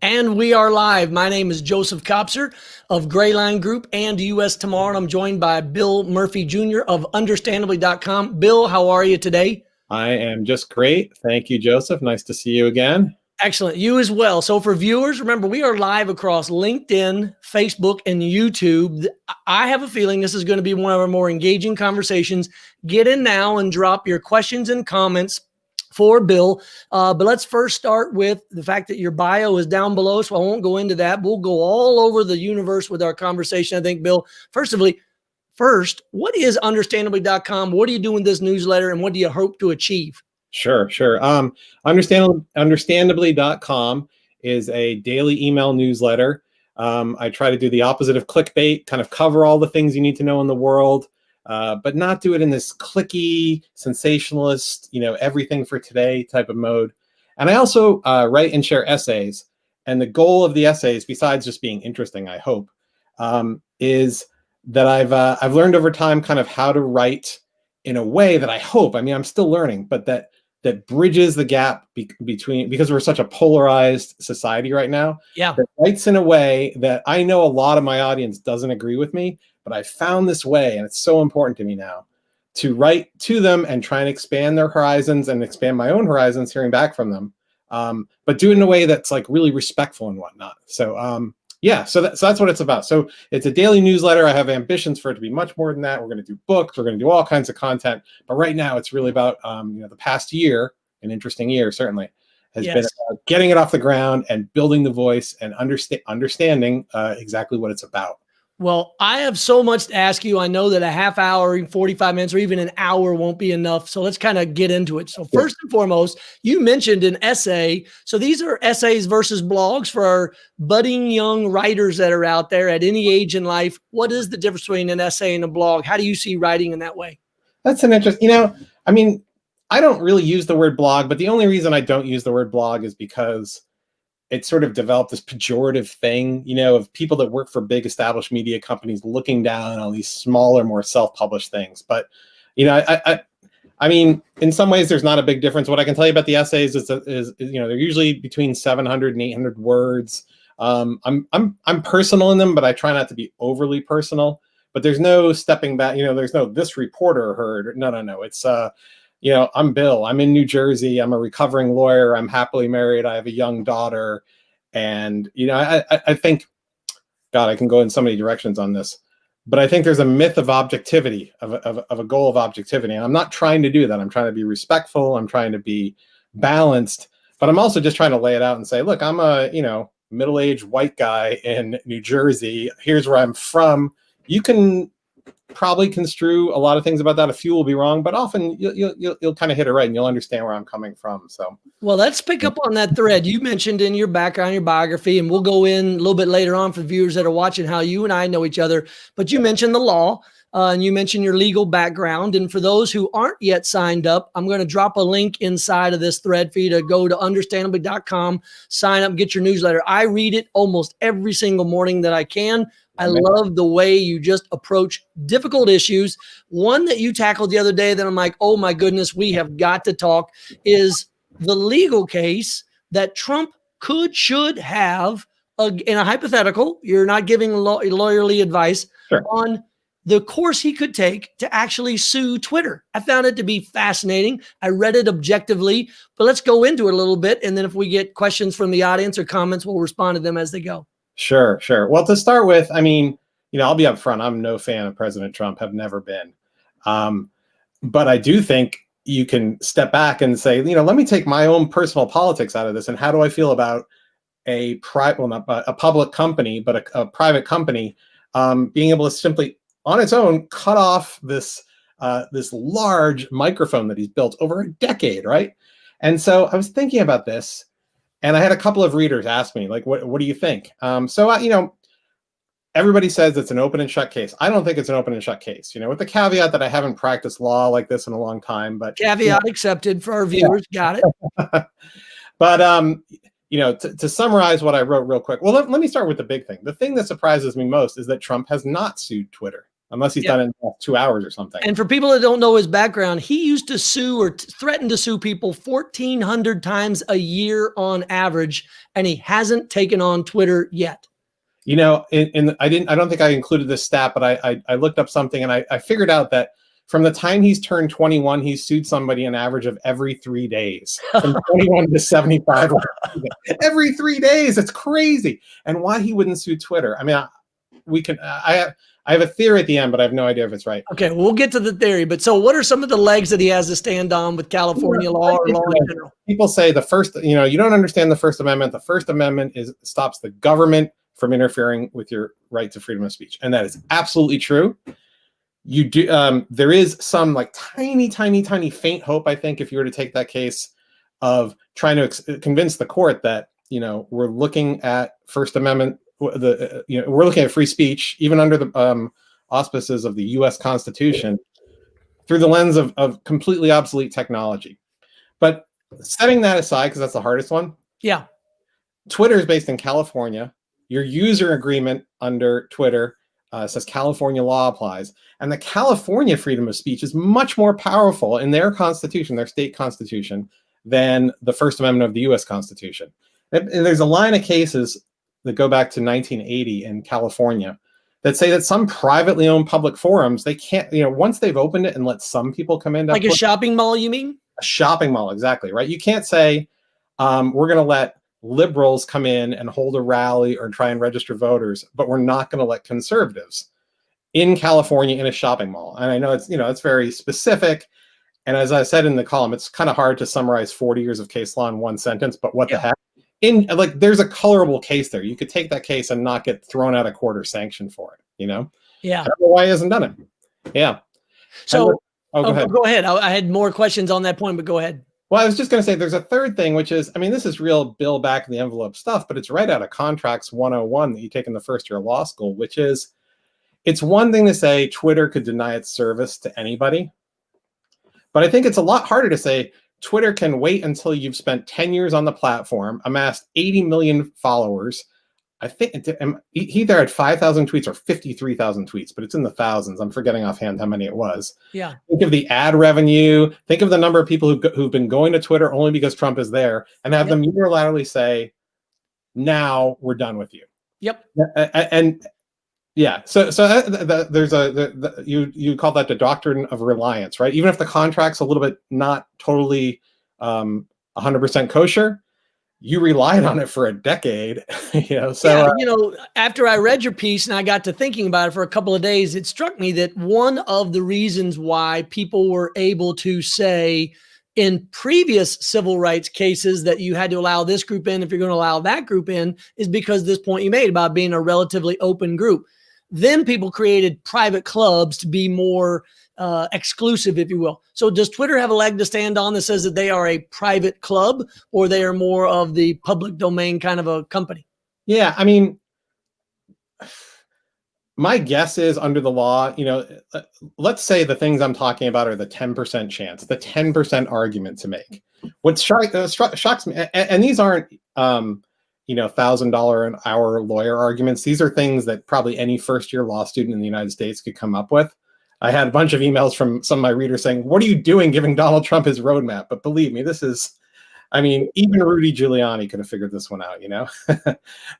And we are live. My name is Joseph Kopser of Grayline Group and US Tomorrow. And I'm joined by Bill Murphy Jr. of understandably.com. Bill, how are you today? I am just great. Thank you, Joseph. Nice to see you again. Excellent. You as well. So for viewers, remember, we are live across LinkedIn, Facebook, and YouTube. I have a feeling this is going to be one of our more engaging conversations. Get in now and drop your questions and comments for Bill. But let's first start with the fact that your bio is down below, so I won't go into that. We'll go all over the universe with our conversation, I think, Bill. First, what is understandably.com? What do you do with this newsletter, and what do you hope to achieve? Sure. Understandably.com is a daily email newsletter. I try to do the opposite of clickbait, kind of cover all the things you need to know in the world, but not do it in this clicky, sensationalist, everything for today type of mode. And I also write and share essays. And the goal of the essays, besides just being interesting, I hope, is that I've learned over time kind of how to write in a way that I hope, I'm still learning, but that bridges the gap between, because we're such a polarized society right now. Yeah. That writes in a way that I know a lot of my audience doesn't agree with me, but I found this way, and it's so important to me now to write to them and try and expand their horizons and expand my own horizons, hearing back from them, but do it in a way that's like really respectful and whatnot. So so that's what it's about. So it's a daily newsletter. I have ambitions for it to be much more than that. We're going to do books. We're going to do all kinds of content. But right now, it's really about the past year, an interesting year certainly, has been about getting it off the ground and building the voice and understanding exactly what it's about. Well, I have so much to ask you. I know that a half hour, 45 minutes, or even an hour won't be enough. So let's kind of get into it. So first and foremost, you mentioned an essay. So these are essays versus blogs for our budding young writers that are out there at any age in life. What is the difference between an essay and a blog? How do you see writing in that way? That's an interesting, I don't really use the word blog, but the only reason I don't use the word blog is because it sort of developed this pejorative thing, of people that work for big established media companies looking down on these smaller, more self-published things. But, I mean, in some ways, there's not a big difference. What I can tell you about the essays is they're usually between 700 and 800 words. I'm personal in them, but I try not to be overly personal. But there's no stepping back. There's no this reporter heard. No. It's I'm Bill. I'm in New Jersey. I'm a recovering lawyer. I'm happily married. I have a young daughter. And, I think, God, I can go in so many directions on this, but I think there's a myth of objectivity, of a goal of objectivity. And I'm not trying to do that. I'm trying to be respectful. I'm trying to be balanced, but I'm also just trying to lay it out and say, look, I'm a, middle-aged white guy in New Jersey. Here's where I'm from. You can probably construe a lot of things about that. A few will be wrong, but often you'll kind of hit it right and you'll understand where I'm coming from. So, well, let's pick up on that thread you mentioned in your background, your biography, and we'll go in a little bit later on for viewers that are watching how you and I know each other. But you mentioned the law and you mentioned your legal background. And for those who aren't yet signed up, I'm going to drop a link inside of this thread for you to go to understandably.com, sign up, get your newsletter. I read it almost every single morning that I can. I love the way you just approach difficult issues. One that you tackled the other day that I'm like, oh my goodness, we have got to talk, is the legal case that Trump should have in a hypothetical. You're not giving lawyerly advice on the course he could take to actually sue Twitter. I found it to be fascinating. I read it objectively, but let's go into it a little bit. And then if we get questions from the audience or comments, we'll respond to them as they go. Sure. Well, to start with, I'll be upfront. I'm no fan of President Trump, have never been. But I do think you can step back and say, let me take my own personal politics out of this. And how do I feel about a public company, but a private company being able to simply, on its own, cut off this large microphone that he's built over a decade, right? And so I was thinking about this. And I had a couple of readers ask me, like, what do you think? Everybody says it's an open and shut case. I don't think it's an open and shut case, with the caveat that I haven't practiced law like this in a long time. But caveat accepted for our viewers. Got it. But, to summarize what I wrote real quick. Well, let me start with the big thing. The thing that surprises me most is that Trump has not sued Twitter. unless he's done it in 2 hours or something. And for people that don't know his background, he used to sue or threaten to sue people 1,400 times a year on average, and he hasn't taken on Twitter yet. You know, I don't think I included this stat, but I looked up something and I figured out that from the time he's turned 21, he's sued somebody an average of every 3 days, from 21 to 75. Every 3 days. It's crazy. And why he wouldn't sue Twitter? I mean, I have a theory at the end, but I have no idea if it's right. Okay, we'll get to the theory. But so what are some of the legs that he has to stand on with California law or law in general? People say the first, you know, you don't understand the First Amendment. The First Amendment stops the government from interfering with your right to freedom of speech. And that is absolutely true. You do. There is some like tiny faint hope, I think, if you were to take that case, of trying to convince the court that, you know, we're looking at First Amendment, we're looking at free speech, even under the auspices of the U.S. Constitution, through the lens of completely obsolete technology. But setting that aside, because that's the hardest one. Yeah. Twitter is based in California. Your user agreement under Twitter says California law applies. And the California freedom of speech is much more powerful in their constitution, their state constitution, than the First Amendment of the U.S. Constitution. And there's a line of cases that go back to 1980 in California that say that some privately owned public forums, they can't, you know, once they've opened it and let some people come in. Like a shopping mall, you mean? A shopping mall, exactly, right? You can't say, we're going to let liberals come in and hold a rally or try and register voters, but we're not going to let conservatives in California in a shopping mall. And I know it's, you know, it's very specific. And as I said in the column, it's kind of hard to summarize 40 years of case law in one sentence, but what the heck? There's a colorable case there. You could take that case and not get thrown out of court or sanctioned for it, you know? Yeah. I don't know why he hasn't done it. Yeah. So go ahead. Go ahead. I had more questions on that point, but go ahead. Well, I was just going to say there's a third thing, which is, I mean, this is real bill back in the envelope stuff, but it's right out of Contracts 101 that you take in the first year of law school, which is, it's one thing to say Twitter could deny its service to anybody, but I think it's a lot harder to say Twitter can wait until you've spent 10 years on the platform, amassed 80 million followers. I think he either had 5,000 tweets or 53,000 tweets, but it's in the thousands. I'm forgetting offhand how many it was. Yeah. Think of the ad revenue. Think of the number of people who've been going to Twitter only because Trump is there, and have them unilaterally say, now we're done with you. Yep. And yeah, so there's you call that the doctrine of reliance, right? Even if the contract's a little bit not totally 100% kosher, you relied on it for a decade, you know. So after I read your piece and I got to thinking about it for a couple of days, it struck me that one of the reasons why people were able to say in previous civil rights cases that you had to allow this group in if you're going to allow that group in is because this point you made about being a relatively open group. Then people created private clubs to be more exclusive, if you will. So does Twitter have a leg to stand on that says that they are a private club, or they are more of the public domain kind of a company? Yeah, I mean, my guess is under the law, you know, let's say the things I'm talking about are the 10% chance, the 10% argument to make. What shocks me, and these aren't, $1,000 an hour lawyer arguments. These are things that probably any first-year law student in the United States could come up with. I had a bunch of emails from some of my readers saying, what are you doing giving Donald Trump his roadmap? But believe me, this is, I mean, even Rudy Giuliani could have figured this one out, you know?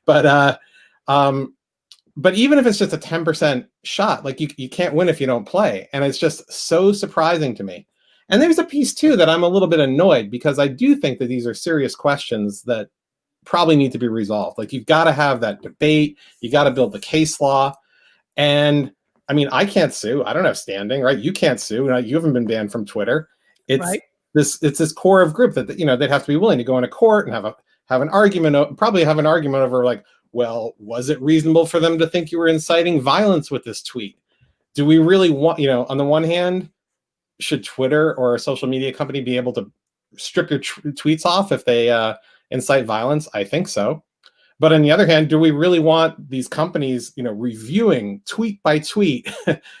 But even if it's just a 10% shot, like you can't win if you don't play. And it's just so surprising to me. And there's a piece too that I'm a little bit annoyed, because I do think that these are serious questions that probably need to be resolved. Like, you've got to have that debate. You got to build the case law. And I mean, I can't sue. I don't have standing, right? You can't sue. You haven't been banned from Twitter. It's right. It's this core of group that, they'd have to be willing to go into court and have an argument, probably have an argument over, like, well, was it reasonable for them to think you were inciting violence with this tweet? Do we really want, on the one hand, should Twitter or a social media company be able to strip your tweets off if they incite violence? I think so. But on the other hand, do we really want these companies, reviewing tweet by tweet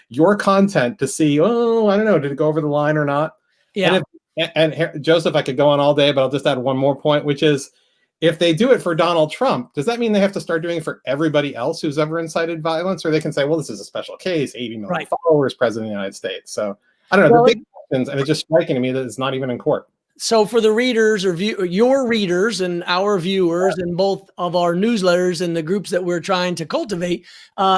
your content to see, oh, I don't know, did it go over the line or not? Yeah. And Joseph, I could go on all day, but I'll just add one more point, which is, if they do it for Donald Trump, does that mean they have to start doing it for everybody else who's ever incited violence? Or they can say, well, this is a special case, 80 million Right. followers, president of the United States. So I don't know. Well, They're big questions, and it's just striking to me that it's not even in court. So for the readers or your readers and our viewers and both of our newsletters and the groups that we're trying to cultivate,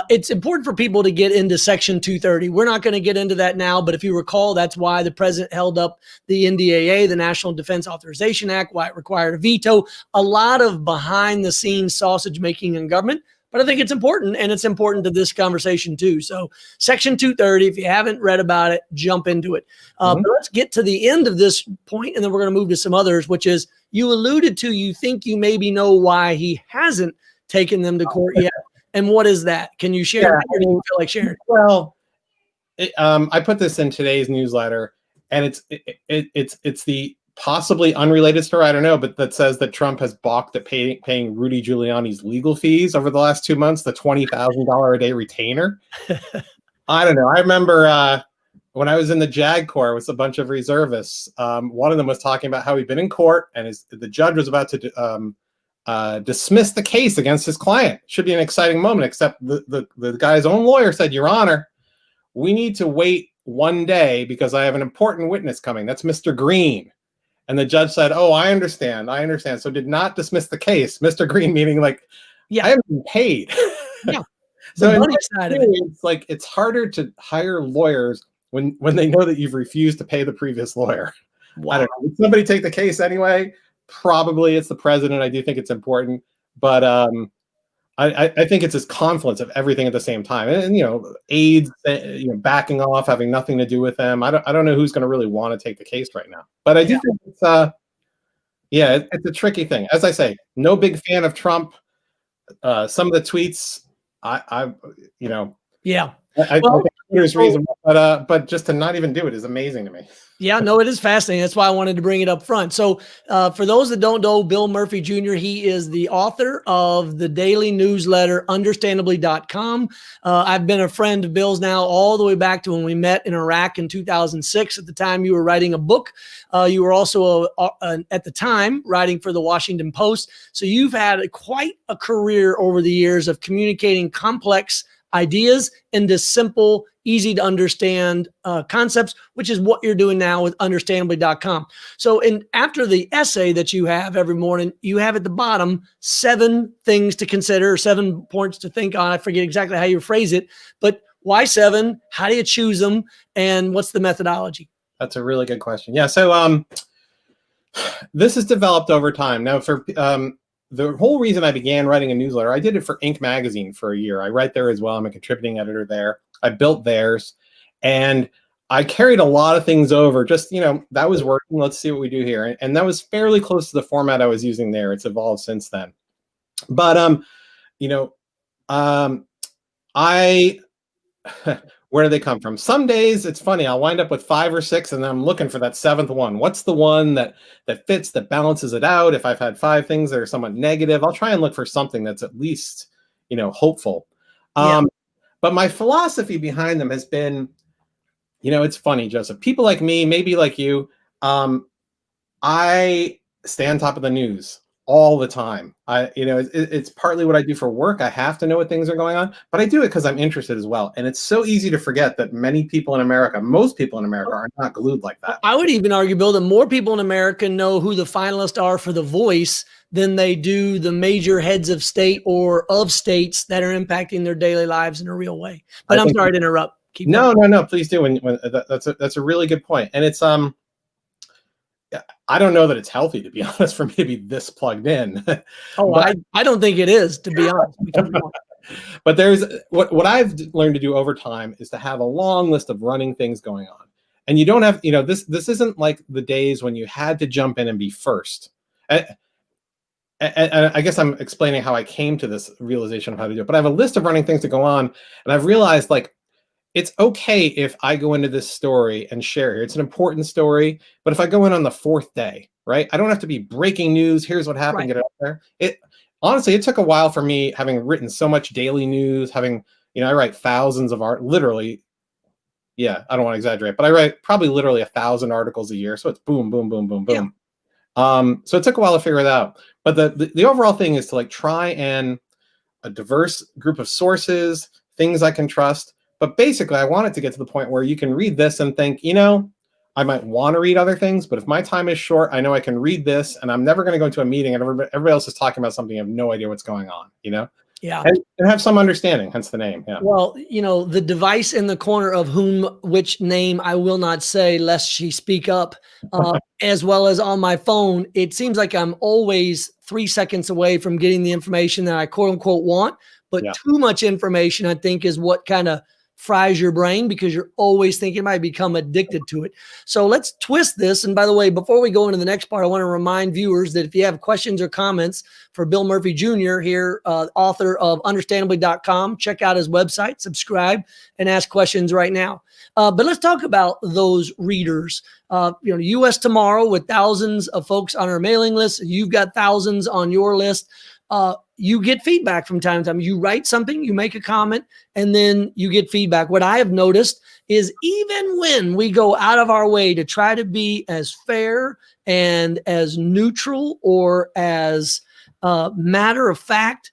it's important for people to get into Section 230. We're not going to get into that now, but if you recall, that's why the president held up the NDAA, the National Defense Authorization Act, why it required a veto, a lot of behind the scenes sausage making in government. But I think it's important, and it's important to this conversation too. So Section 230, if you haven't read about it, jump into it. But let's get to the end of this point, and then we're going to move to some others, which is you alluded to, you think you maybe know why he hasn't taken them to court yet. And what is that? Can you share that, or do you feel like sharing? Well, I put this in today's newsletter, and it's the possibly unrelated story, I don't know, but that says that Trump has balked at paying Rudy Giuliani's legal fees over the last 2 months, the $20,000 a day retainer. I don't know. I remember when I was in the JAG Corps with a bunch of reservists, one of them was talking about how he'd been in court, and the judge was about to dismiss the case against his client. Should be an exciting moment, except the guy's own lawyer said, Your Honor, we need to wait 1 day because I have an important witness coming. That's Mr. Green. And the judge said, oh, I understand. So did not dismiss the case. Mr. Green, meaning like, I haven't been paid. Yeah. So it's like, it's harder to hire lawyers when they know that you've refused to pay the previous lawyer. Wow. I don't know. Would somebody take the case anyway? Probably it's the president. I do think it's important. But I think it's this confluence of everything at the same time. And aides, backing off, having nothing to do with them. I don't know who's going to really want to take the case right now. But I do think it's it's a tricky thing. As I say, no big fan of Trump. Some of the tweets, I think there's reason, but just to not even do it is amazing to me. Yeah, no, it is fascinating. That's why I wanted to bring it up front. So for those that don't know, Bill Murphy Jr., he is the author of the daily newsletter, understandably.com. I've been a friend of Bill's now all the way back to when we met in Iraq in 2006. At the time, you were writing a book. You were also, at the time, writing for the Washington Post. So you've had quite a career over the years of communicating complex ideas into simple, easy to understand concepts, which is what you're doing now with understandably.com. So after the essay that you have every morning, you have at the bottom 7 things to consider, 7 points to think on. I forget exactly how you phrase it, but why 7? How do you choose them? And what's the methodology? That's a really good question. Yeah. So this has developed over time. Now for the whole reason I began writing a newsletter, I did it for Inc. magazine for a year. I write there as well. I'm a contributing editor there. I built theirs, and I carried a lot of things over. Just, that was working. Let's see what we do here. And that was fairly close to the format I was using there. It's evolved since then. But, where do they come from? Some days it's funny. I'll wind up with 5 or 6, and then I'm looking for that 7th one. What's the one that fits, that balances it out? If I've had 5 things that are somewhat negative, I'll try and look for something that's at least, hopeful. But my philosophy behind them has been, it's funny, Joseph. People like me, maybe like you, I stay on top of the news all the time. It's partly what I do for work. I have to know what things are going on, but I do it because I'm interested as well. And it's so easy to forget that many people in America, most people in America, are not glued like that. I would even argue, Bill, that more people in America know who the finalists are for The Voice than they do the major heads of state or of states that are impacting their daily lives in a real way. But I'm sorry to interrupt. Keep going. No, please do. That's a really good point. And it's I don't know that it's healthy, to be honest, for me to be this plugged in. I don't think it is, to be honest. But there's what I've learned to do over time is to have a long list of running things going on. And you don't have, this isn't like the days when you had to jump in and be first. And I guess I'm explaining how I came to this realization of how to do it. But I have a list of running things to go on. And I've realized, like, it's okay if I go into this story and share here. It's an important story. But if I go in on the 4th day, right, I don't have to be breaking news. Here's what happened. Right. Get it out there. Honestly, it took a while for me, having written so much daily news, having, I write thousands of literally. Yeah, I don't want to exaggerate, but I write probably literally 1,000 articles a year. So it's boom, boom, boom, boom, boom. So it took a while to figure it out. But the overall thing is to like try and a diverse group of sources, things I can trust. But basically, I want it to get to the point where you can read this and think, I might want to read other things, but if my time is short, I know I can read this, and I'm never going to go into a meeting and everybody else is talking about something. I have no idea what's going on, Yeah. And have some understanding, hence the name. Yeah. Well, the device in the corner of which name I will not say lest she speak up, as well as on my phone, it seems like I'm always 3 seconds away from getting the information that I quote unquote want, but too much information, I think, is what kind of fries your brain because you're always thinking, I might become addicted to it. So let's twist this. And by the way, before we go into the next part, I want to remind viewers that if you have questions or comments for Bill Murphy Jr. here, author of understandably.com, check out his website, subscribe, and ask questions right now. But let's talk about those readers. US Tomorrow with thousands of folks on our mailing list. You've got thousands on your list. You get feedback from time to time. You write something, you make a comment, and then you get feedback. What I have noticed is even when we go out of our way to try to be as fair and as neutral or as matter of fact,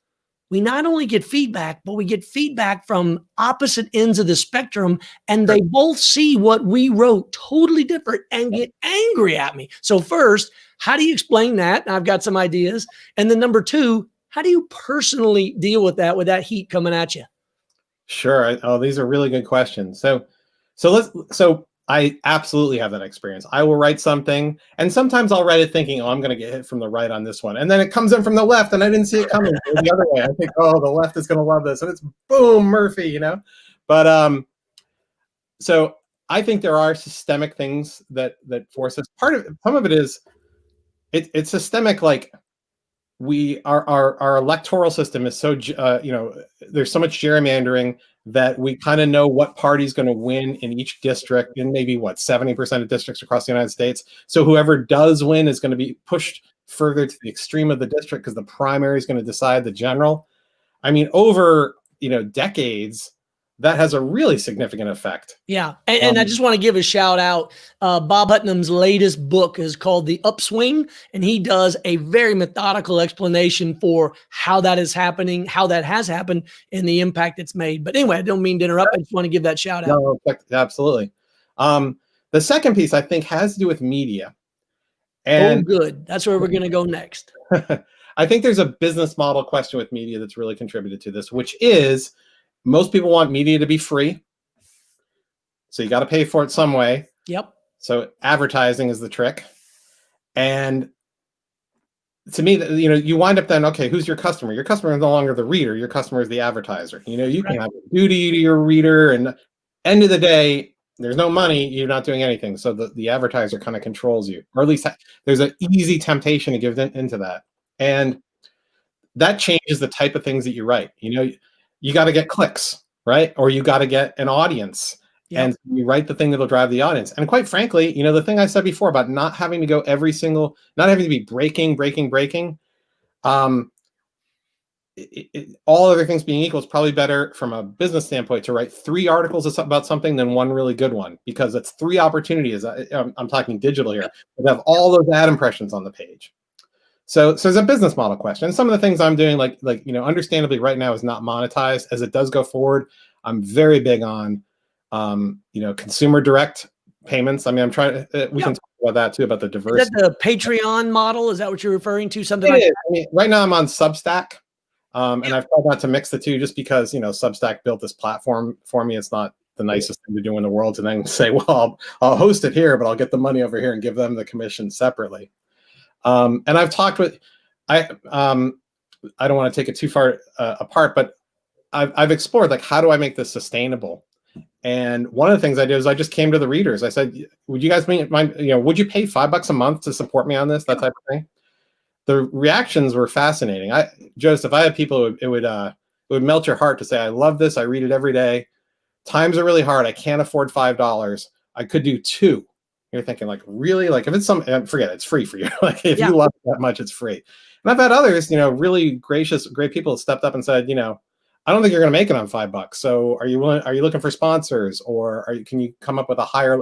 we not only get feedback, but we get feedback from opposite ends of the spectrum, and they both see what we wrote totally different and get angry at me. So first, how do you explain that? And I've got some ideas. And then number two, how do you personally deal with that heat coming at you? Sure. These are really good questions. So I absolutely have that experience. I will write something, and sometimes I'll write it thinking, I'm going to get hit from the right on this one. And then it comes in from the left, and I didn't see it coming the other way. I think, the left is going to love this. And it's boom, Murphy, But so I think there are systemic things that force us. Some of it is, it's systemic, like, our electoral system is so there's so much gerrymandering that we kind of know what party's going to win in each district in maybe 70% of districts across the United States. So whoever does win is going to be pushed further to the extreme of the district because the primary is going to decide the general. I mean, over decades, that has a really significant effect. Yeah. And I just want to give a shout out. Bob Putnam's latest book is called The Upswing, and he does a very methodical explanation for how that is happening, how that has happened, and the impact it's made. But anyway, I don't mean to interrupt. I just want to give that shout out. No, absolutely. The second piece, I think, has to do with media. And good. That's where we're going to go next. I think there's a business model question with media that's really contributed to this, which is, most people want media to be free. So you got to pay for it some way. Yep. So advertising is the trick. And to me, you wind up then, okay, who's your customer? Your customer is no longer the reader. Your customer is the advertiser. You can have a duty to your reader, and end of the day, there's no money, you're not doing anything. So the advertiser kind of controls you, or at least there's an easy temptation to give into that. And that changes the type of things that you write. You got to get clicks, right? Or you got to get an audience. Yep. And you write the thing that'll drive the audience. And quite frankly, the thing I said before about not having to go not having to be breaking. All other things being equal, it's probably better from a business standpoint to write 3 articles about something than one really good one, because it's 3 opportunities. I'm talking digital here, that have all those ad impressions on the page. So there's a business model question. Some of the things I'm doing, like understandably right now, is not monetized. As it does go forward, I'm very big on, consumer direct payments. I mean, I'm trying to, we can talk about that too, about the diversity. Is that the Patreon model? Is that what you're referring to? Something like that? I mean, right now I'm on Substack, and I've tried not to mix the two, just because, Substack built this platform for me. It's not the nicest thing to do in the world to then say, well, I'll host it here, but I'll get the money over here and give them the commission separately. And I've talked with, I don't want to take it too far apart, but I've explored, like, how do I make this sustainable? And one of the things I did is I just came to the readers. I said, would you guys mind, would you pay $5 a month to support me on this, that type of thing? The reactions were fascinating. Joseph, I had people, it would melt your heart to say, I love this. I read it every day. Times are really hard. I can't afford $5. I could do 2. You're thinking, like, really? Like, if it's forget it, it's free for you. Like, if you love it that much, it's free. And I've had others, really gracious, great people stepped up and said, I don't think you're going to make it on $5. So are you looking for sponsors, or can you come up with a higher?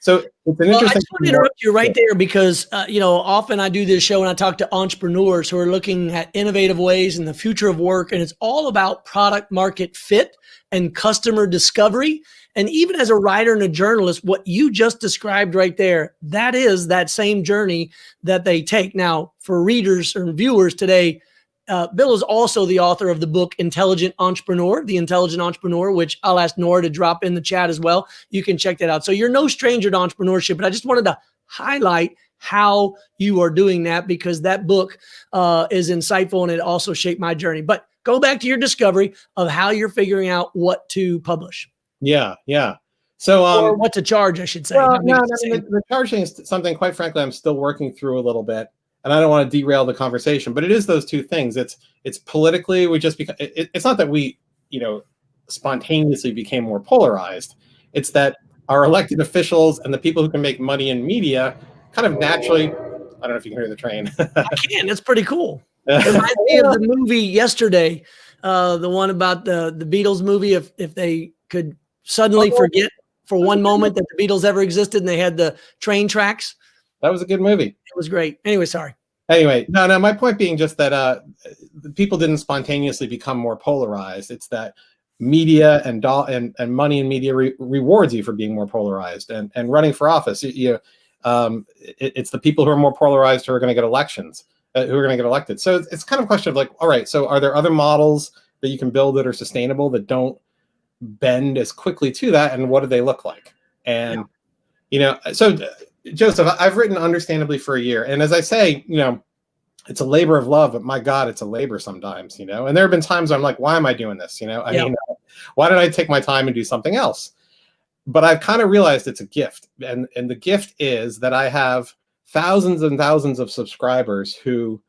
So it's an Well, I interesting. just want to interrupt you right there because, often I do this show and I talk to entrepreneurs who are looking at innovative ways in the future of work. And it's all about product market fit and customer discovery. And even as a writer and a journalist, what you just described right there, that is that same journey that they take. Now, for readers or viewers today, Bill is also the author of the book Intelligent Entrepreneur, The Intelligent Entrepreneur, which I'll ask Nora to drop in the chat as well. You can check that out. So you're no stranger to entrepreneurship, but I just wanted to highlight how you are doing that because that book is insightful and it also shaped my journey. But go back to your discovery of how you're figuring out what to publish. Yeah, yeah. So, or what to charge, I should say. Well, no, the charging is something, quite frankly, I'm still working through a little bit, and I don't want to derail the conversation. But it is those two things. It's politically, we just become. It's not that we, spontaneously became more polarized. It's that our elected officials and the people who can make money in media kind of naturally. I don't know if you can hear the train. I can. It's pretty cool. It reminds me of the movie Yesterday, the one about the Beatles movie. If they could suddenly forget for one moment that the Beatles ever existed and they had the train tracks. That was a good movie. It was great. Anyway, sorry. Anyway, no, my point being just that people didn't spontaneously become more polarized. It's that media and money in media rewards you for being more polarized and running for office. It's the people who are more polarized who are going to get elections, who are going to get elected. So it's kind of a question of like, all right, so are there other models that you can build that are sustainable that don't bend as quickly to that, and what do they look like? And so Joseph, I've written understandably for a year, and as I say, it's a labor of love, but my God, it's a labor sometimes, and there have been times where I'm like, why am I doing this? I mean, why don't I take my time and do something else? But I've kind of realized it's a gift, and the gift is that I have thousands and thousands of subscribers who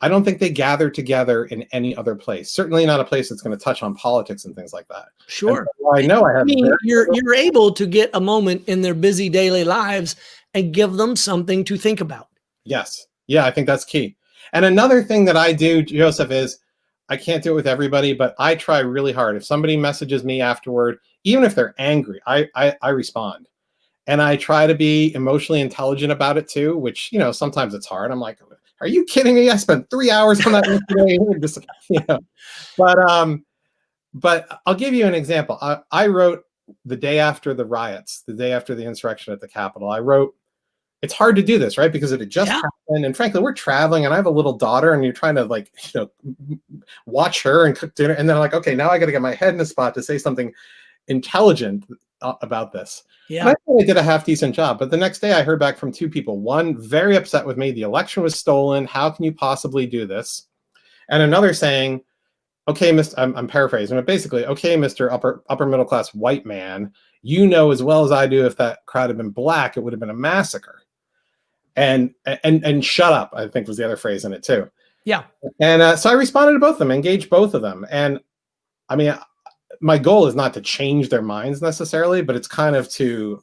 I don't think they gather together in any other place. Certainly not a place that's going to touch on politics and things like that. Sure. I know I have. You're able to get a moment in their busy daily lives and give them something to think about. Yes. Yeah, I think that's key. And another thing that I do, Joseph, is I can't do it with everybody, but I try really hard. If somebody messages me afterward, even if they're angry, I respond. And I try to be emotionally intelligent about it too, which, sometimes it's hard. I'm like, are you kidding me? I spent 3 hours on that yesterday. But I'll give you an example. I wrote the day after the riots, the day after the insurrection at the Capitol. I wrote, it's hard to do this, right? Because it had just happened. And frankly, we're traveling and I have a little daughter and you're trying to watch her and cook dinner. And then I'm like, okay, now I got to get my head in a spot to say something intelligent about this. Yeah. And I thought I did a half decent job, but the next day I heard back from two people. One very upset with me. The election was stolen. How can you possibly do this? And another saying, okay, I'm paraphrasing, but basically, okay, Mr. upper middle class white man, as well as I do, if that crowd had been black, it would have been a massacre. And shut up, I think was the other phrase in it too. Yeah. And so I responded to both of them, engaged both of them. And I mean, my goal is not to change their minds necessarily, but it's kind of to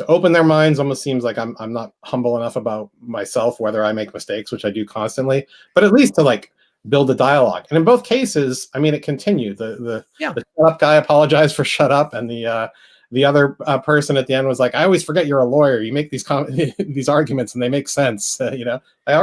open their minds. Almost seems like I'm not humble enough about myself, whether I make mistakes, which I do constantly, but at least to build a dialogue. And in both cases, I mean, it continued. The shut up guy apologized for shut up, and the other person at the end was like, I always forget you're a lawyer. You make these these arguments and they make sense. All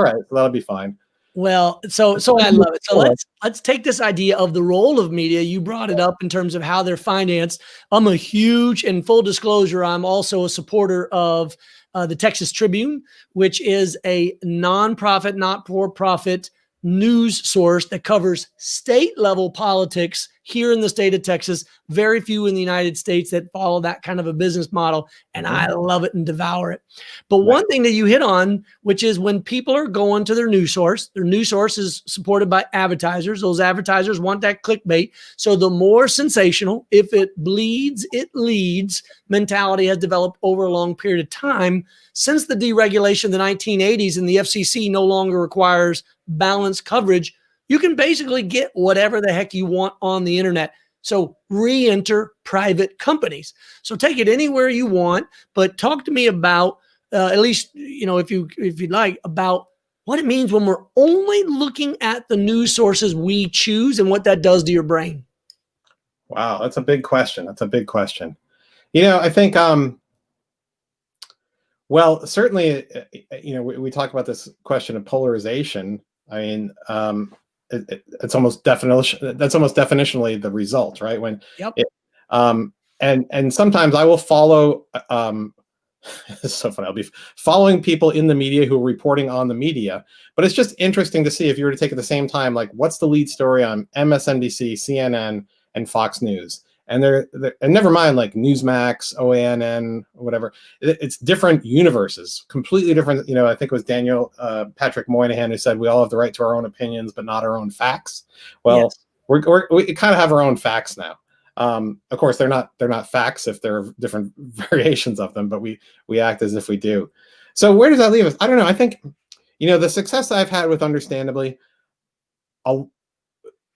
right, so that'll be fine. Well, so I love it. So let's take this idea of the role of media. You brought it up in terms of how they're financed. I'm a huge, and full disclosure, I'm also a supporter of the Texas Tribune, which is a nonprofit, not for-profit news source that covers state level politics here in the state of Texas. Very few in the United States that follow that kind of a business model. And I love it and devour it. But one thing that you hit on, which is when people are going to their news source is supported by advertisers. Those advertisers want that clickbait. So the more sensational, if it bleeds, it leads mentality has developed over a long period of time. Since the deregulation of the 1980s and the FCC no longer requires balanced coverage, you can basically get whatever the heck you want on the internet. So re-enter private companies. So take it anywhere you want, but talk to me about, at least, if you'd like, about what it means when we're only looking at the news sources we choose and what that does to your brain. Wow, that's a big question. I think Well, certainly, we talk about this question of polarization. I mean, it's almost definition. That's almost definitionally the result, right? When Yep. it, and sometimes I will follow. It's so funny. I'll be following people in the media who are reporting on the media, but it's just interesting to see if you were to take at the same time, like, what's the lead story on MSNBC, CNN, and Fox News, and and never mind like Newsmax, OANN, whatever. It's different universes, completely different. I think it was Daniel Patrick Moynihan who said we all have the right to our own opinions, but not our own facts. Well, Yes. we kind of have our own facts now. Of course, they're not facts if there are different variations of them, but we act as if we do. So where does that leave us? I don't know. I think, the success I've had with Understandably,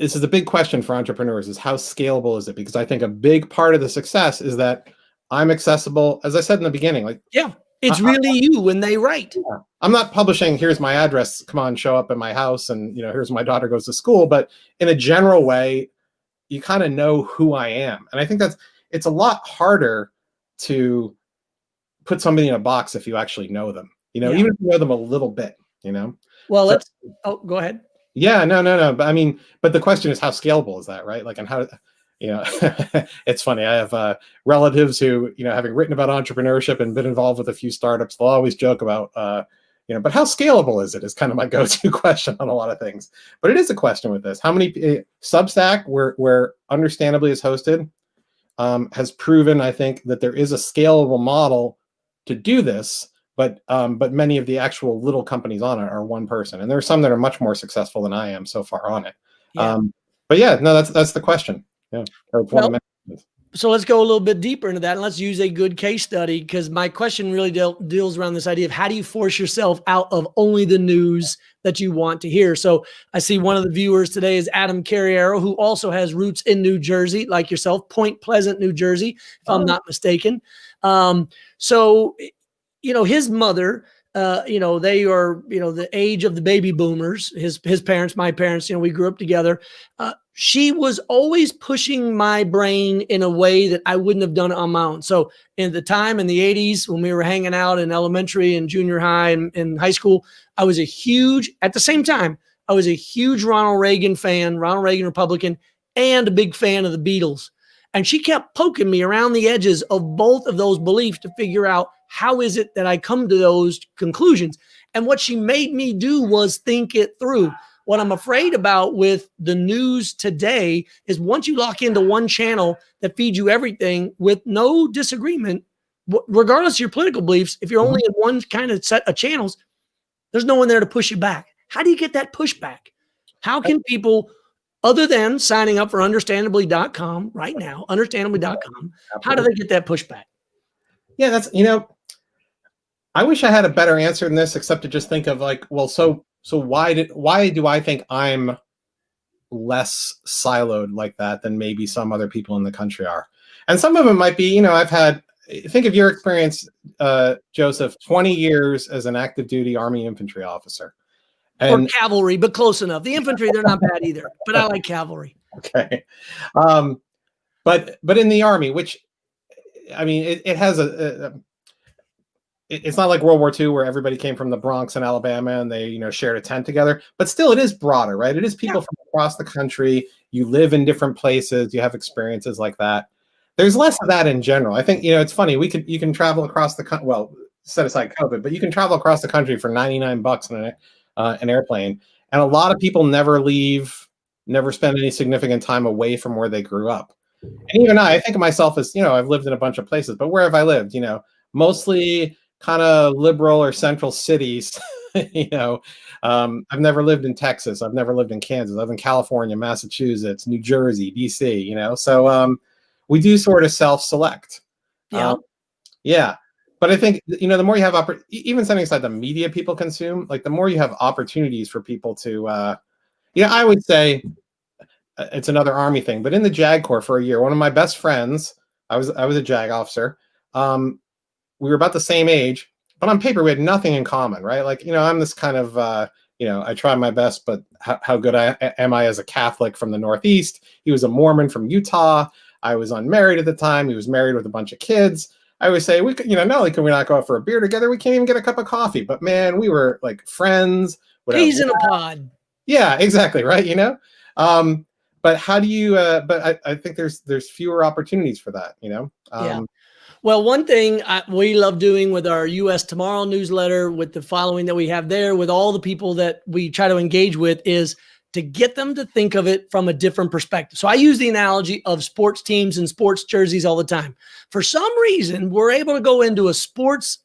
this is a big question for entrepreneurs: is how scalable is it? Because I think a big part of the success is that I'm accessible, as I said in the beginning. Like, Yeah, it's really you when they write. Yeah. I'm not publishing, here's my address, come on, show up at my house, and here's my daughter goes to school. But in a general way, you kind of know who I am. And I think it's a lot harder to put somebody in a box if you actually know them, even if you know them a little bit, Well, go ahead. Yeah, no. But the question is, how scalable is that, right? Like, and how, it's funny. I have relatives who, having written about entrepreneurship and been involved with a few startups, they'll always joke about, but how scalable is it? Is kind of my go-to question on a lot of things. But it is a question with this. How many Substack, where Understandably is hosted, has proven, I think, that there is a scalable model to do this. But many of the actual little companies on it are one person, and there are some that are much more successful than I am so far on it. Yeah. But yeah, no, that's the question. Yeah. So let's go a little bit deeper into that, and let's use a good case study, because my question really deals around this idea of how do you force yourself out of only the news that you want to hear. So I see one of the viewers today is Adam Carriero, who also has roots in New Jersey, like yourself, Point Pleasant, New Jersey, if I'm not mistaken. So his mother, they are, the age of the baby boomers, his parents, my parents, we grew up together. She was always pushing my brain in a way that I wouldn't have done it on my own. So in the time in the 80s, when we were hanging out in elementary and junior high and high school, at the same time, I was a huge Ronald Reagan fan, Ronald Reagan Republican, and a big fan of the Beatles. And she kept poking me around the edges of both of those beliefs to figure out how is it that I come to those conclusions. And what she made me do was think it through. What I'm afraid about with the news today is once you lock into one channel that feeds you everything with no disagreement, regardless of your political beliefs, if you're only in one kind of set of channels, there's no one there to push you back. How do you get that pushback? How can people, other than signing up for understandably.com right now, understandably.com, how do they get that pushback? Yeah, that's, I wish I had a better answer than this, except to just think of like, well, so why do I think I'm less siloed like that than maybe some other people in the country are? And some of them might be, think of your experience, Joseph, 20 years as an active duty Army infantry officer. Or cavalry, but close enough. The infantry, they're not bad either, but I like cavalry. Okay. But in the Army, which, I mean, it has it's not like World War II where everybody came from the Bronx and Alabama and they, shared a tent together, but still it is broader, right? It is people from across the country. You live in different places. You have experiences like that. There's less of that in general. I think, it's funny. You can travel across the country. Well, set aside COVID, but you can travel across the country for $99 on an airplane. And a lot of people never leave, never spend any significant time away from where they grew up. And even I think of myself as, I've lived in a bunch of places, but where have I lived? Mostly kind of liberal or central cities. I've never lived in Texas. I've never lived in Kansas. I've lived in California, Massachusetts, New Jersey, DC, so we do sort of self-select. Yeah. But I think, the more you have, even setting aside the media people consume, like the more you have opportunities for people to, I would say it's another Army thing, but in the JAG Corps for a year, one of my best friends, I was a JAG officer. We were about the same age, but on paper we had nothing in common, right? Like, I'm this kind of, I try my best, but how good am I as a Catholic from the Northeast? He was a Mormon from Utah. I was unmarried at the time. He was married with a bunch of kids. I always say not only can we not go out for a beer together, we can't even get a cup of coffee. But man, we were like friends. Peas in a pod. Yeah, exactly. Right. But how do you? But I think there's fewer opportunities for that. Yeah. Well, one thing we love doing with our US Tomorrow newsletter, with the following that we have there, with all the people that we try to engage with, is to get them to think of it from a different perspective. So I use the analogy of sports teams and sports jerseys all the time. For some reason, we're able to go into a sports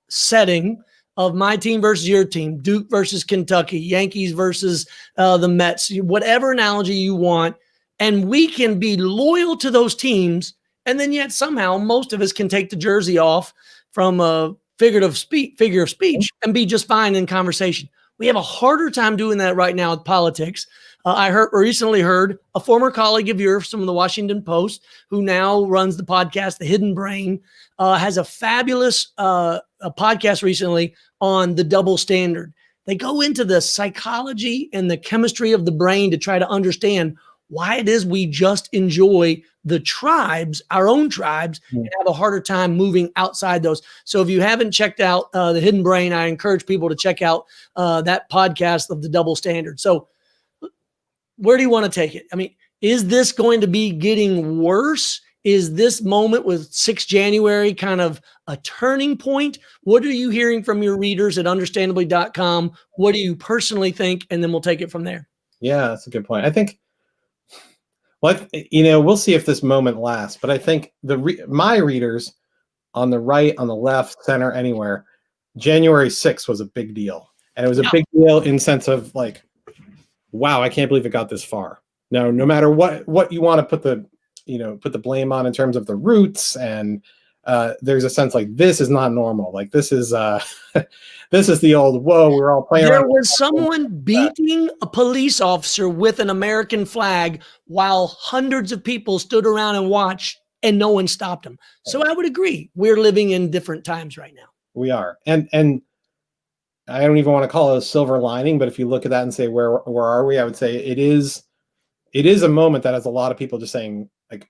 setting of my team versus your team, Duke versus Kentucky, Yankees versus the Mets, whatever analogy you want, and we can be loyal to those teams. And then yet somehow most of us can take the jersey off from a figure of speech and be just fine in conversation. We have a harder time doing that right now with politics. I recently heard a former colleague of yours from the Washington Post, who now runs the podcast, The Hidden Brain, has a fabulous a podcast recently on the double standard. They go into the psychology and the chemistry of the brain to try to understand why it is we just enjoy the tribes, our own tribes, and have a harder time moving outside those. So if you haven't checked out The Hidden Brain, I encourage people to check out that podcast of the double standard. So where do you want to take it? I mean, is this going to be getting worse? Is this moment with 6 January kind of a turning point? What are you hearing from your readers at understandably.com? What do you personally think? And then we'll take it from there. Yeah, that's a good point. I think, we'll see if this moment lasts, but I think my readers on the right, on the left, center, anywhere, January 6th was a big deal. And it was a big deal in sense of like, wow, I can't believe it got this far. Now, no matter what you want to put the blame on in terms of the roots, and there's a sense like this is not normal. Like this is this is the old, whoa, we're all playing. There was someone beating a police officer with an American flag while hundreds of people stood around and watched, and no one stopped them. So I would agree. We're living in different times right now. We are. And I don't even want to call it a silver lining, but if you look at that and say, where are we? I would say it is a moment that has a lot of people just saying like,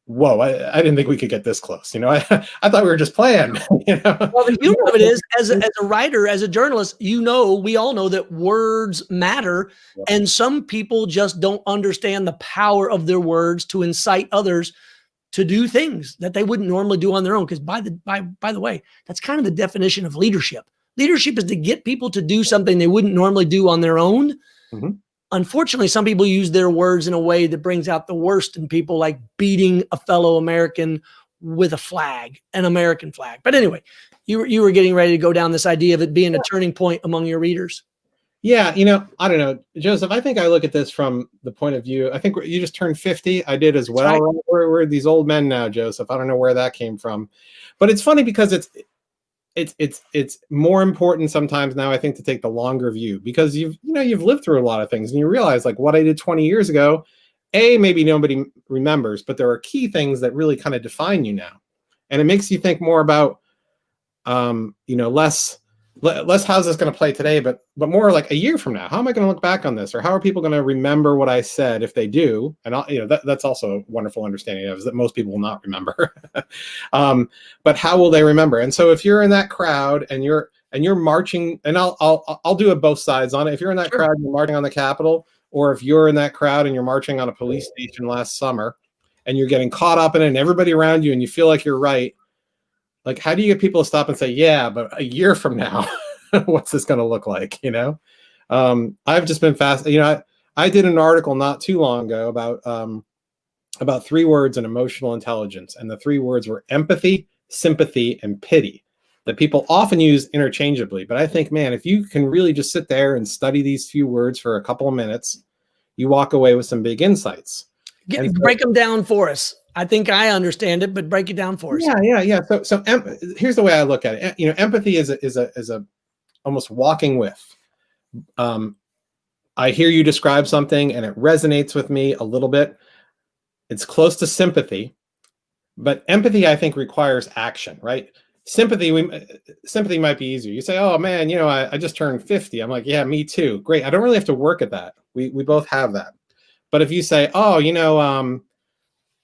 whoa, I didn't think we could get this close. I thought we were just playing. Well, the humor of it is, as a writer, as a journalist, we all know that words matter. Yep. And some people just don't understand the power of their words to incite others to do things that they wouldn't normally do on their own. Because by the way, that's kind of the definition of leadership. Leadership is to get people to do something they wouldn't normally do on their own. Mm-hmm. Unfortunately, some people use their words in a way that brings out the worst in people, like beating a fellow American with a flag, an American flag. But anyway, you were getting ready to go down this idea of it being a turning point among your readers. Yeah, I don't know, Joseph. I think I look at this from the point of view. I think you just turned 50. I did as well. Right. We're these old men now, Joseph. I don't know where that came from, but it's funny because it's more important sometimes now, I think, to take the longer view, because you've lived through a lot of things and you realize like what I did 20 years ago, maybe nobody remembers, but there are key things that really kind of define you now. And it makes you think more about, less how's this going to play today, but more like a year from now, how am I going to look back on this? Or how are people going to remember what I said if they do? And that's also a wonderful understanding of, is that most people will not remember. But how will they remember? And so if you're in that crowd and you're marching, and I'll do it both sides on it. If you're in that crowd and you're marching on the Capitol, or if you're in that crowd and you're marching on a police station last summer and you're getting caught up in it and everybody around you and you feel like you're right, like, how do you get people to stop and say, yeah, but a year from now, what's this going to look like? I've just been I did an article not too long ago about 3 words in emotional intelligence. And the 3 words were empathy, sympathy, and pity, that people often use interchangeably. But I think, man, if you can really just sit there and study these few words for a couple of minutes, you walk away with some big insights. Break them down for us. I think I understand it, but break it down for us. Yeah. So here's the way I look at it. Empathy is a almost walking with. I hear you describe something and it resonates with me a little bit. It's close to sympathy, but empathy, I think, requires action, right? Sympathy might be easier. You say, oh man, I just turned 50. I'm like, yeah, me too. Great. I don't really have to work at that. We both have that. But if you say, oh,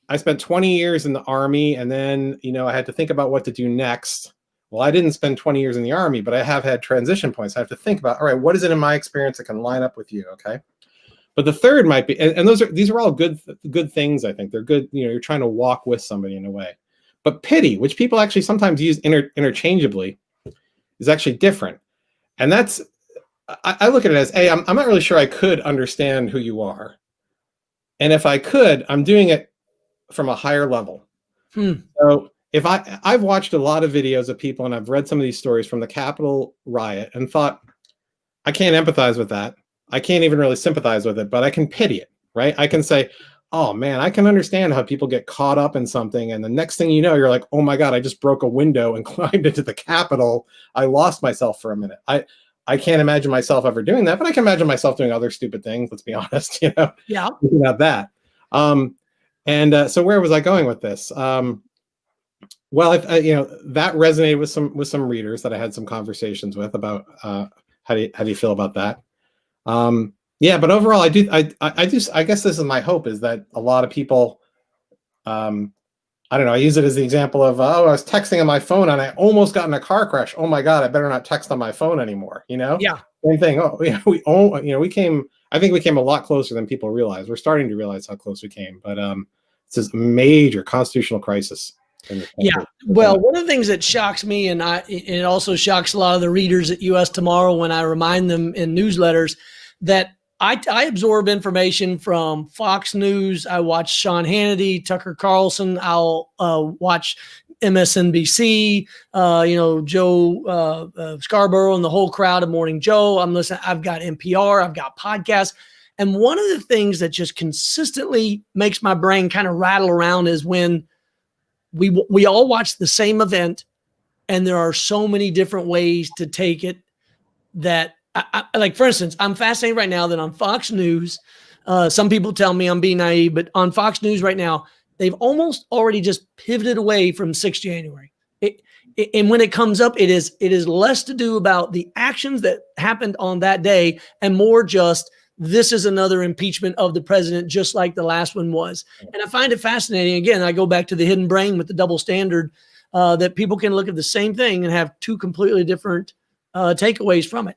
I spent 20 years in the Army, and then, I had to think about what to do next. Well, I didn't spend 20 years in the Army, but I have had transition points. I have to think about, all right, what is it in my experience that can line up with you? Okay. But the third might be, and these are all good things. I think they're good. You're trying to walk with somebody in a way. But pity, which people actually sometimes use interchangeably, is actually different. And that's, I look at it as, hey, I'm not really sure I could understand who you are. And if I could, I'm doing it from a higher level. So if I've watched a lot of videos of people, and I've read some of these stories from the Capitol riot and thought, I can't empathize with that. I can't even really sympathize with it, but I can pity it, right? I can say, oh man, I can understand how people get caught up in something. And the next thing you know, you're like, oh my God, I just broke a window and climbed into the Capitol. I lost myself for a minute. I can't imagine myself ever doing that, but I can imagine myself doing other stupid things. Let's be honest, Yeah. About that. So where was I going with this? Well, that resonated with some readers that I had some conversations with about how do you feel about that? But overall, I guess this is my hope, is that a lot of people, I don't know, I use it as the example of, I was texting on my phone and I almost got in a car crash. Oh my God, I better not text on my phone anymore. Yeah. Same thing. Oh yeah, I think we came a lot closer than people realize. We're starting to realize how close we came, but it's this major constitutional crisis. Yeah. Well, one of the things that shocks me, and it also shocks a lot of the readers at US Tomorrow when I remind them in newsletters, that I absorb information from Fox News. I watch Sean Hannity, Tucker Carlson. I'll watch MSNBC, Joe Scarborough and the whole crowd of Morning Joe. I'm listening. I've got NPR. I've got podcasts. And one of the things that just consistently makes my brain kind of rattle around is when we all watch the same event, and there are so many different ways to take it that, like, for instance, I'm fascinated right now that on Fox News, some people tell me I'm being naive, but on Fox News right now, they've almost already just pivoted away from 6 January. And when it comes up, it is less to do about the actions that happened on that day and more just, this is another impeachment of the president, just like the last one was. And I find it fascinating. Again, I go back to the hidden brain with the double standard, that people can look at the same thing and have two completely different takeaways from it.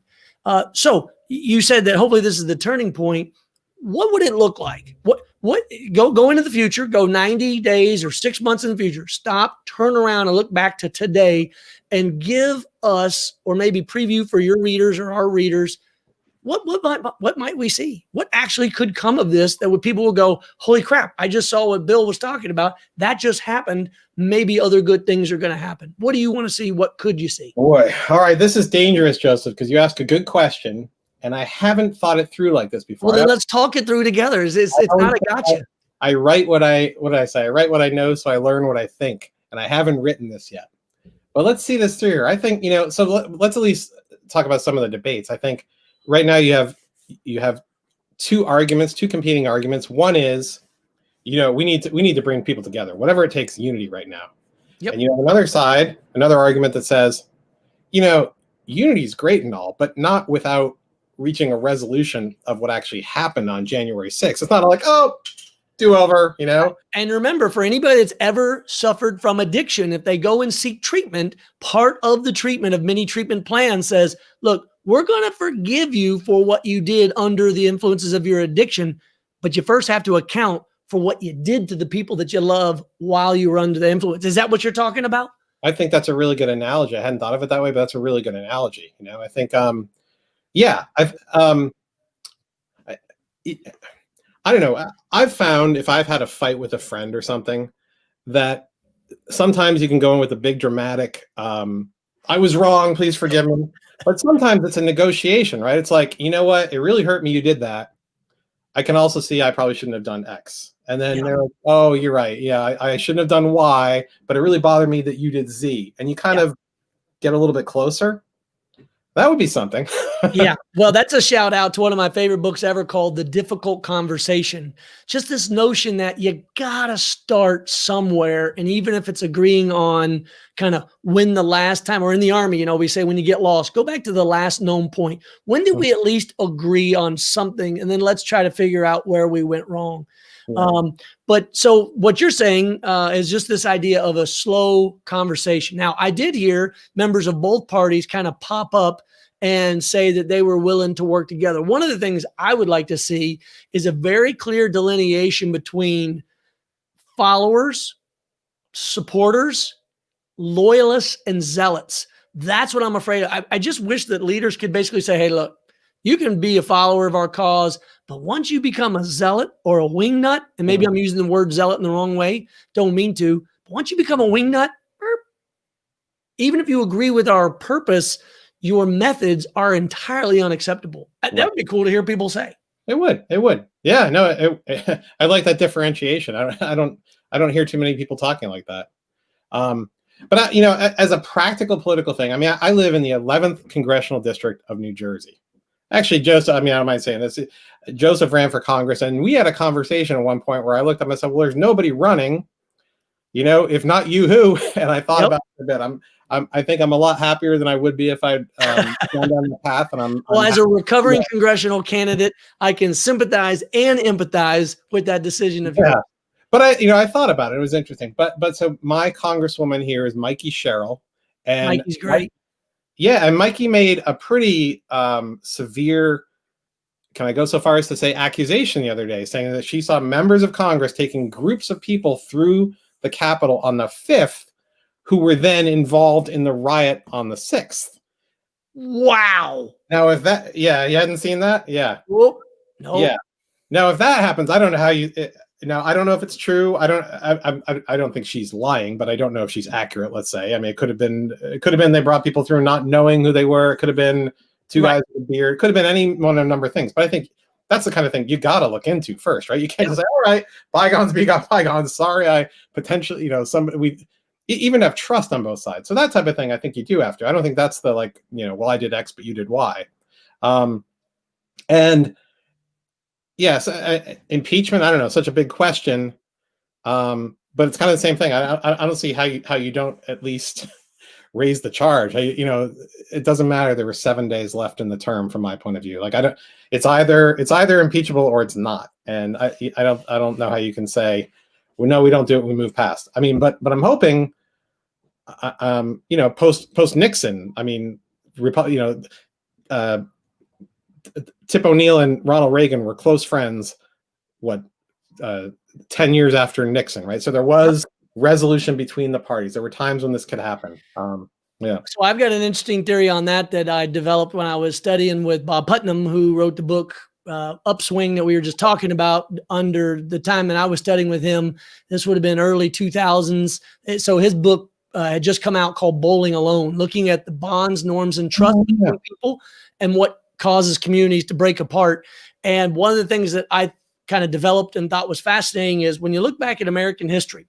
So you said that hopefully this is the turning point. What would it look like? What go into the future, go 90 days or 6 months in the future, stop, turn around and look back to today and give us, or maybe preview for your readers or our readers, what might we see? What actually could come of this that people will go, holy crap, I just saw what Bill was talking about. That just happened. Maybe other good things are going to happen. What do you want to see? What could you see? Boy, all right. This is dangerous, Joseph, because you ask a good question, and I haven't thought it through like this before. Well, then let's talk it through together. It's not a gotcha. I write what did I say? I write what I know, so I learn what I think. And I haven't written this yet. But let's see this through here. I think, so let's at least talk about some of the debates. I think right now you have two competing arguments. One is, we need to bring people together, whatever it takes, unity right now. Yep. And you have another argument that says, unity is great and all, but not without reaching a resolution of what actually happened on January 6th. It's not like, oh, do over, And remember, for anybody that's ever suffered from addiction, if they go and seek treatment, part of the treatment of many treatment plans says, look, we're going to forgive you for what you did under the influences of your addiction, but you first have to account for what you did to the people that you love while you were under the influence. Is that what you're talking about? I think that's a really good analogy. I hadn't thought of it that way, but that's a really good analogy. I think, I don't know. I've found if I've had a fight with a friend or something, that sometimes you can go in with a big dramatic, I was wrong, please forgive me. But sometimes it's a negotiation, right? It's like, you know what? It really hurt me. You did that. I can also see I probably shouldn't have done X. And then they're like, oh, you're right. Yeah, I shouldn't have done Y, but it really bothered me that you did Z. And you kind of get a little bit closer. That would be something. Yeah. Well, that's a shout out to one of my favorite books ever called The Difficult Conversation. Just this notion that you got to start somewhere. And even if it's agreeing on kind of when the last time, or in the Army, we say when you get lost, go back to the last known point. When did we at least agree on something? And then let's try to figure out where we went wrong. But so what you're saying is just this idea of a slow conversation. Now, I did hear members of both parties kind of pop up and say that they were willing to work together. One of the things I would like to see is a very clear delineation between followers, supporters, loyalists, and zealots. That's what I'm afraid of. I just wish that leaders could basically say, hey, look, you can be a follower of our cause, but once you become a zealot or a wingnut, and maybe I'm using the word zealot in the wrong way, don't mean to, but once you become a wingnut, even if you agree with our purpose, your methods are entirely unacceptable. That would be cool to hear people say. It would. Yeah, no, I like that differentiation. I don't hear too many people talking like that. But as a practical political thing, I mean, I live in the 11th congressional district of New Jersey. Actually, Joseph, I mean, I don't mind saying this. Joseph ran for Congress, and we had a conversation at one point where I looked up and I said, well, there's nobody running, if not you, who? And I thought about it a bit. I think I'm a lot happier than I would be if I'd gone down the path. And well, as a recovering congressional candidate, I can sympathize and empathize with that decision of yours. But I thought about it. It was interesting. But so my congresswoman here is Mikey Sherrill, and Mikey's great. And Mikey made a pretty severe, can I go so far as to say, accusation the other day, saying that she saw members of Congress taking groups of people through the Capitol on the 5th who were then involved in the riot on the 6th. Wow. Now, if that, you hadn't seen that? Yeah. Whoop. No. Yeah. Now, if that happens, I don't know how you... Now, I don't know if it's true. I don't think she's lying, but I don't know if she's accurate. Let's say. I mean, it could have been they brought people through not knowing who they were. It could have been two guys with a beard. It could have been any one of a number of things. But I think that's the kind of thing you got to look into first, right? You can't just say, all right, bygones be bygones. Sorry, I potentially, we even have trust on both sides. So that type of thing, I think you do have to. I don't think that's the well, I did X, but you did Y. And yes, impeachment, I don't know, such a big question. But it's kind of the same thing. I don't see how you don't at least raise the charge. It doesn't matter. There were 7 days left in the term from my point of view. It's either impeachable or it's not. And I don't know how you can say, well, no, we don't do it. We move past. I mean, but I'm hoping, post Nixon, I mean, Tip O'Neill and Ronald Reagan were close friends, 10 years after Nixon, right? So there was resolution between the parties. There were times when this could happen. So I've got an interesting theory on that I developed when I was studying with Bob Putnam, who wrote the book Upswing that we were just talking about under the time that I was studying with him. This would have been early 2000s. So his book had just come out called Bowling Alone, looking at the bonds, norms, and trust between people and what causes communities to break apart. And one of the things that I kind of developed and thought was fascinating is when you look back at American history,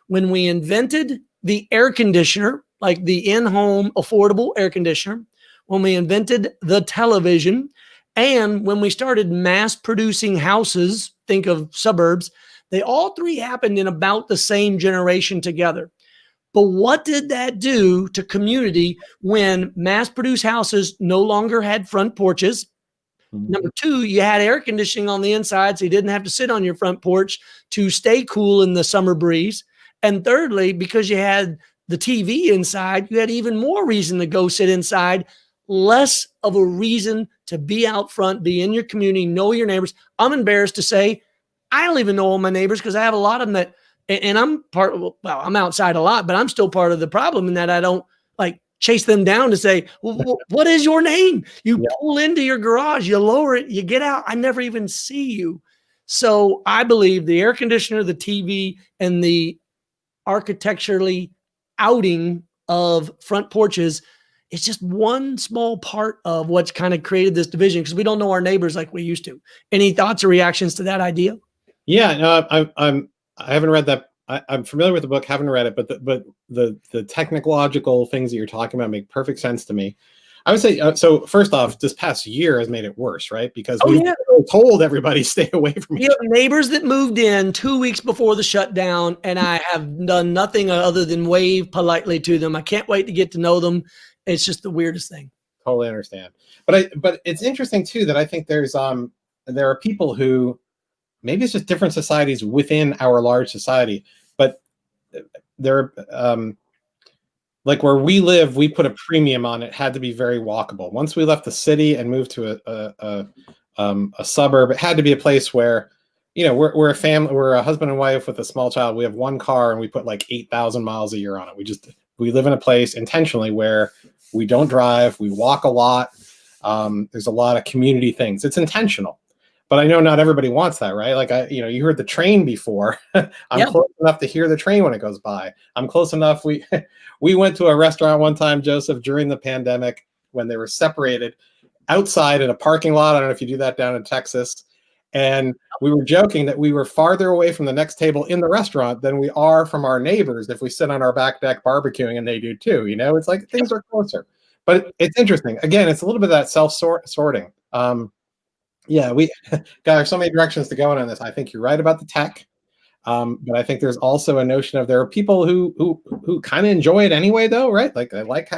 when we invented the air conditioner, like the in-home affordable air conditioner, when we invented the television, and when we started mass producing houses, think of suburbs, they all three happened in about the same generation together. But what did that do to community when mass-produced houses no longer had front porches? Number two, you had air conditioning on the inside, so you didn't have to sit on your front porch to stay cool in the summer breeze. And thirdly, because you had the TV inside, you had even more reason to go sit inside, less of a reason to be out front, be in your community, know your neighbors. I'm embarrassed to say I don't even know all my neighbors because I have a lot of them that, and I'm I'm outside a lot, but I'm still part of the problem in that I don't chase them down to say, well, what is your name? You pull into your garage, you lower it, you get out. I never even see you. So I believe the air conditioner, the TV, and the architecturally outing of front porches is just one small part of what's kind of created this division because we don't know our neighbors like we used to. Any thoughts or reactions to that idea? Yeah, no, I haven't read that. I'm familiar with the book, haven't read it, but the technological things that you're talking about make perfect sense to me. I would say, so first off, this past year has made it worse, right? Because we told everybody stay away from each other. You have neighbors that moved in 2 weeks before the shutdown, and I have done nothing other than wave politely to them. I can't wait to get to know them. It's just the weirdest thing. Totally understand. But it's interesting too that I think there are people who maybe it's just different societies within our large society, but there, like where we live, we put a premium on it. Had to be very walkable. Once we left the city and moved to a suburb, it had to be a place where, you know, we're a family, we're a husband and wife with a small child. We have one car and we put like 8,000 miles a year on it. We live in a place intentionally where we don't drive, we walk a lot. There's a lot of community things. It's intentional. But I know not everybody wants that, right? Like you heard the train before. I'm close enough to hear the train when it goes by. I'm close enough. We went to a restaurant one time, Joseph, during the pandemic when they were separated outside in a parking lot. I don't know if you do that down in Texas. And we were joking that we were farther away from the next table in the restaurant than we are from our neighbors if we sit on our back deck barbecuing and they do too. You know, it's like things are closer. But it's interesting. Again, it's a little bit of that self-sorting. Yeah, we got there's so many directions to go in on this. I think you're right about the tech, but I think there's also a notion of there are people who kind of enjoy it anyway, though, right? Like they like,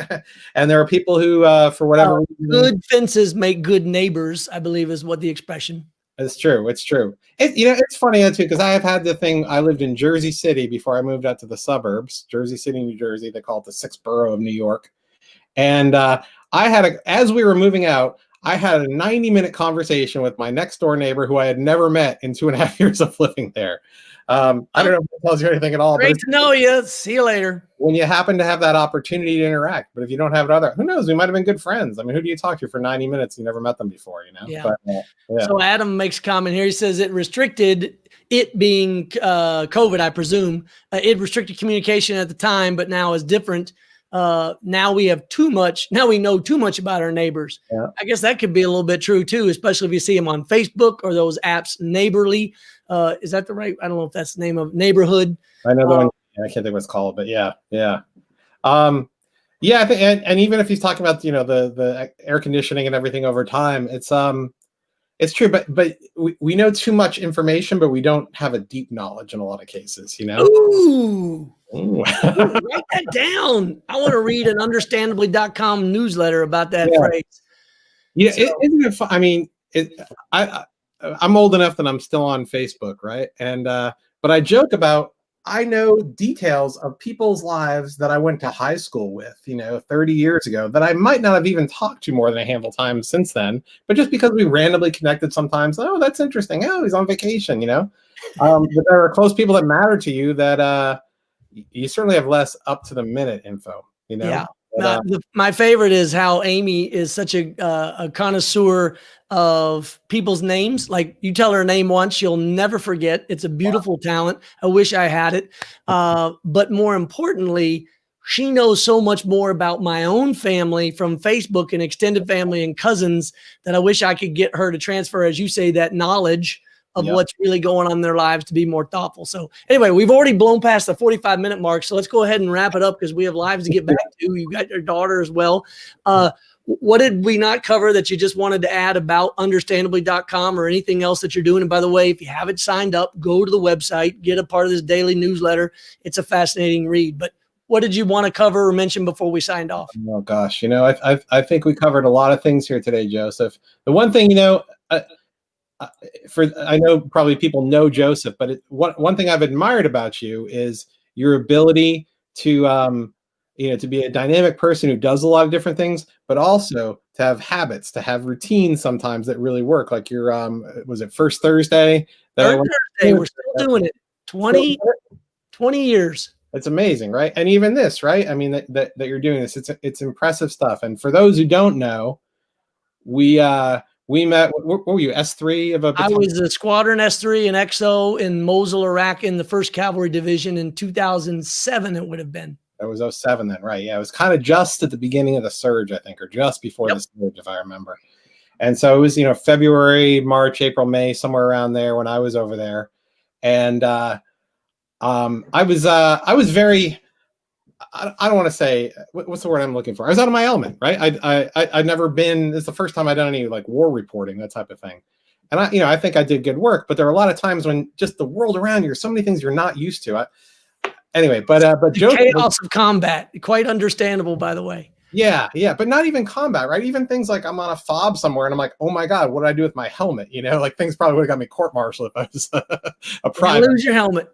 and there are people who, for whatever reason, good fences make good neighbors, I believe, is what the expression. It's true. It's true. It's funny too because I have had the thing. I lived in Jersey City before I moved out to the suburbs, Jersey City, New Jersey. They call it the sixth borough of New York, and as we were moving out. I had a 90-minute conversation with my next door neighbor who I had never met in 2.5 years of living there. I don't know if it tells you anything at all. Great to know you. See you later. When you happen to have that opportunity to interact, but if you don't have it who knows? We might have been good friends. I mean, who do you talk to for 90 minutes? You never met them before, you know? Yeah. But, yeah. So Adam makes a comment here. He says it restricted, it being COVID, I presume, it restricted communication at the time, but now is different. Now we have too much. Now we know too much about our neighbors. Yeah. I guess that could be a little bit true too, especially if you see them on Facebook or those apps, Neighborly. Is that the right? I don't know if that's the name of Neighborhood. I know the one. I can't think what it's called, but yeah. I think, and even if he's talking about the air conditioning and everything over time, it's true. But we know too much information, but we don't have a deep knowledge in a lot of cases. You know. Ooh. Write that down. I want to read an understandably.com newsletter about that phrase. Yeah, so, isn't it fun? I mean, I'm old enough that I'm still on Facebook, right? And but I joke about I know details of people's lives that I went to high school with, 30 years ago that I might not have even talked to more than a handful of times since then. But just because we randomly connected sometimes, oh, that's interesting. Oh, he's on vacation, But there are close people that matter to you that you certainly have less up to the minute info, Yeah. But, my favorite is how Amy is such a connoisseur of people's names. Like you tell her a name once, she'll never forget. It's a beautiful talent. I wish I had it. But more importantly, she knows so much more about my own family from Facebook and extended family and cousins that I wish I could get her to transfer, as you say, that knowledge of what's really going on in their lives to be more thoughtful. So anyway, we've already blown past the 45-minute mark. So let's go ahead and wrap it up because we have lives to get back to. You got your daughter as well. What did we not cover that you just wanted to add about understandably.com or anything else that you're doing? And by the way, if you haven't signed up, go to the website, get a part of this daily newsletter. It's a fascinating read. But what did you want to cover or mention before we signed off? Oh gosh, I think we covered a lot of things here today, Joseph. The one thing, I know probably people know Joseph, but one thing I've admired about you is your ability to to be a dynamic person who does a lot of different things, but also to have habits, to have routines sometimes that really work. Like your was it First Thursday? Thursday, we're still doing it. 20 years. It's amazing, right? And even this, right? I mean that you're doing this. It's impressive stuff. And for those who don't know, we met, what were you, S3 of a battalion? I was a Squadron S3 and XO in Mosul, Iraq in the 1st Cavalry Division in 2007, it would have been. That was 07 then, right? Yeah, it was kind of just at the beginning of the surge, I think, or just before the surge, if I remember. And so it was, February, March, April, May, somewhere around there when I was over there. And I was very... I don't want to say what's the word I'm looking for. I was out of my element, right? I'd never been. It's the first time I'd done any like war reporting, that type of thing. And I think I did good work. But there are a lot of times when just the world around you, so many things you're not used to. Anyway, but the chaos of combat, quite understandable, by the way. Yeah, yeah, but not even combat, right? Even things like I'm on a fob somewhere and I'm like, oh my God, what did I do with my helmet? You know, like things probably would have got me court-martialed if I was a You private. lose your helmet.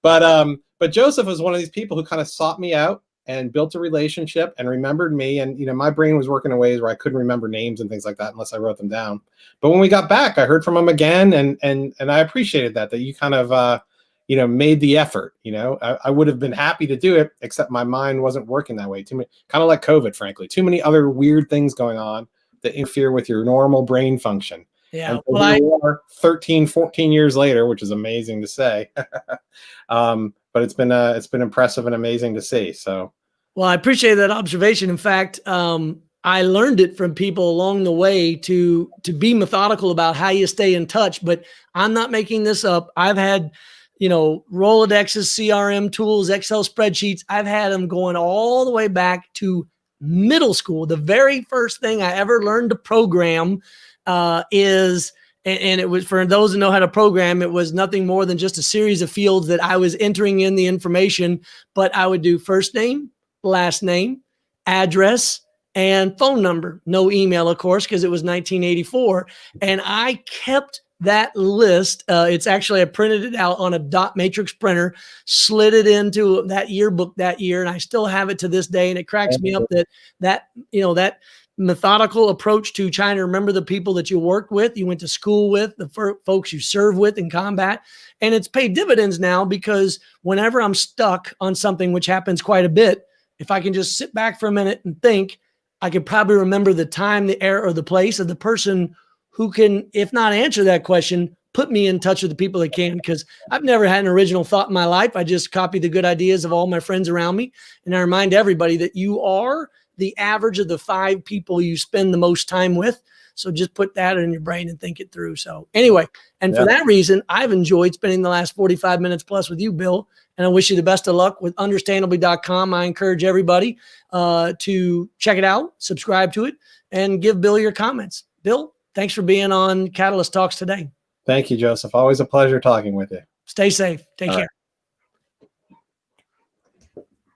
But Joseph was one of these people who kind of sought me out and built a relationship and remembered me. And my brain was working in ways where I couldn't remember names and things like that unless I wrote them down. But when we got back, I heard from him again, and I appreciated that you kind of made the effort. I would have been happy to do it, except my mind wasn't working that way. Too many, kind of like COVID, frankly, too many other weird things going on that interfere with your normal brain function. Yeah. And so we are 13, 14 years later, which is amazing to say. But it's been impressive and amazing to see. So, well, I appreciate that observation. In fact, I learned it from people along the way to be methodical about how you stay in touch. But I'm not making this up. I've had, Rolodexes, CRM tools, Excel spreadsheets. I've had them going all the way back to middle school. The very first thing I ever learned to program is. And it was, for those who know how to program, it was nothing more than just a series of fields that I was entering in the information, but I would do first name, last name, address, and phone number. No email, of course, because it was 1984. And I kept that list. It's actually, I printed it out on a dot matrix printer, slid it into that yearbook that year, and I still have it to this day. And it cracks me up that methodical approach to trying to remember the people that you worked with, you went to school with, the folks you serve with in combat. And it's paid dividends now, because whenever I'm stuck on something, which happens quite a bit, if I can just sit back for a minute and think, I could probably remember the time, the era, or the place of the person who can, if not answer that question, put me in touch with the people that can, because I've never had an original thought in my life. I just copy the good ideas of all my friends around me. And I remind everybody that you are the average of the 5 people you spend the most time with. So just put that in your brain and think it through. So anyway, and for that reason, I've enjoyed spending the last 45 minutes plus with you, Bill. And I wish you the best of luck with understandably.com. I encourage everybody to check it out, subscribe to it, and give Bill your comments. Bill, thanks for being on Catalyst Talks today. Thank you, Joseph. Always a pleasure talking with you. Stay safe. Take care.